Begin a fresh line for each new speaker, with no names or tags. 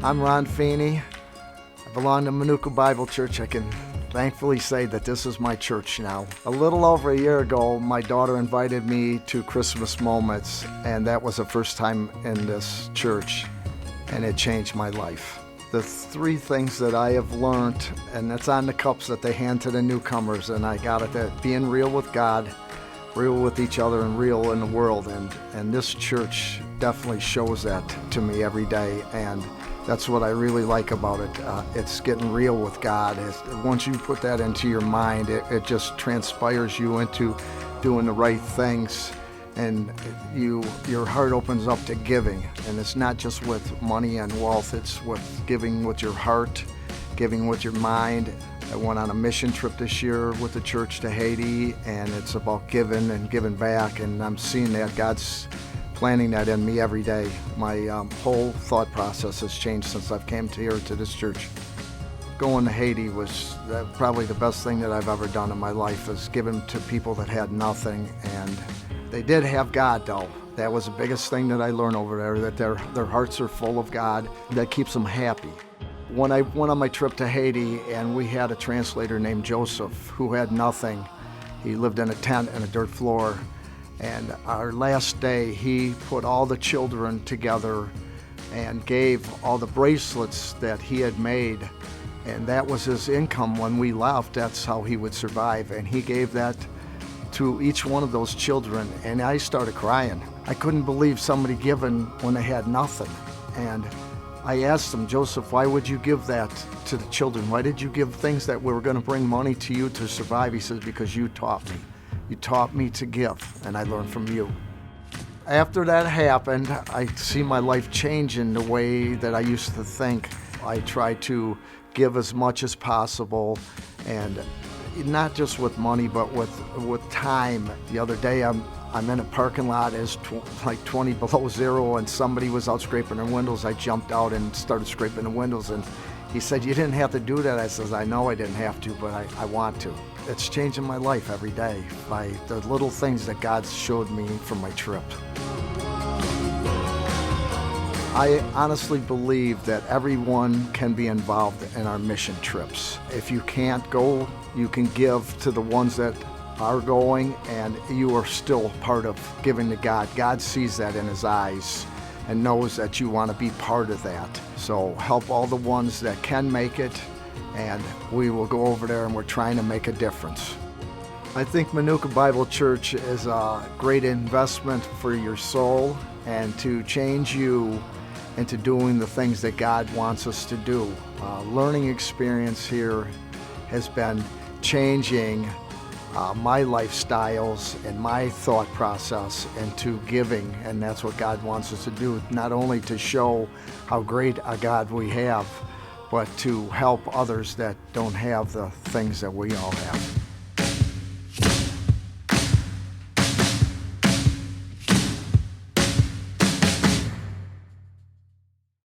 I'm Ron Feeney. I belong to Manuka Bible Church. I can thankfully say that this is my church now. A little over a year ago, my daughter invited me to Christmas Moments, and that was the first time in this church, and it changed my life. The three things that I have learned, and that's on the cups that they hand to the newcomers, and I got it, that being real with God, real with each other, and real in the world, and this church definitely shows that to me every day, and that's what I really like about it. It's getting real with God. Once you put that into your mind, it just transpires you into doing the right things, and your heart opens up to giving. And it's not just with money and wealth, it's with giving with your heart, giving with your mind. I went on a mission trip this year with the church to Haiti, and it's about giving and giving back, and I'm seeing that God's planting that in me every day. My whole thought process has changed since I've came here to this church. Going to Haiti was probably the best thing that I've ever done in my life, is giving to people that had nothing, and they did have God though. That was the biggest thing that I learned over there, that their hearts are full of God. That keeps them happy. When I went on my trip to Haiti, and we had a translator named Joseph who had nothing. He lived in a tent and a dirt floor. And our last day, he put all the children together and gave all the bracelets that he had made. And that was his income when we left. That's how he would survive. And he gave that to each one of those children. And I started crying. I couldn't believe somebody giving when they had nothing. And I asked him, Joseph, why would you give that to the children? Why did you give things that were going to bring money to you to survive? He says, because you taught me. You taught me to give, and I learned from you. After that happened, I see my life change in the way that I used to think. I try to give as much as possible, and not just with money, but with time. The other day, I'm in a parking lot, it's like 20 below zero, and somebody was out scraping their windows. I jumped out and started scraping the windows, and he said, you didn't have to do that. I says, I know I didn't have to, but I want to. It's changing my life every day by the little things that God showed me from my trip. I honestly believe that everyone can be involved in our mission trips. If you can't go, you can give to the ones that are going, and you are still part of giving to God. God sees that in his eyes and knows that you want to be part of that. So help all the ones that can make it, and we will go over there and we're trying to make a difference. I think Manuka Bible Church is a great investment for your soul and to change you into doing the things that God wants us to do. Learning experience here has been changing my lifestyles and my thought process into giving, and that's what God wants us to do, not only to show how great a God we have, but to help others that don't have the things that we all have.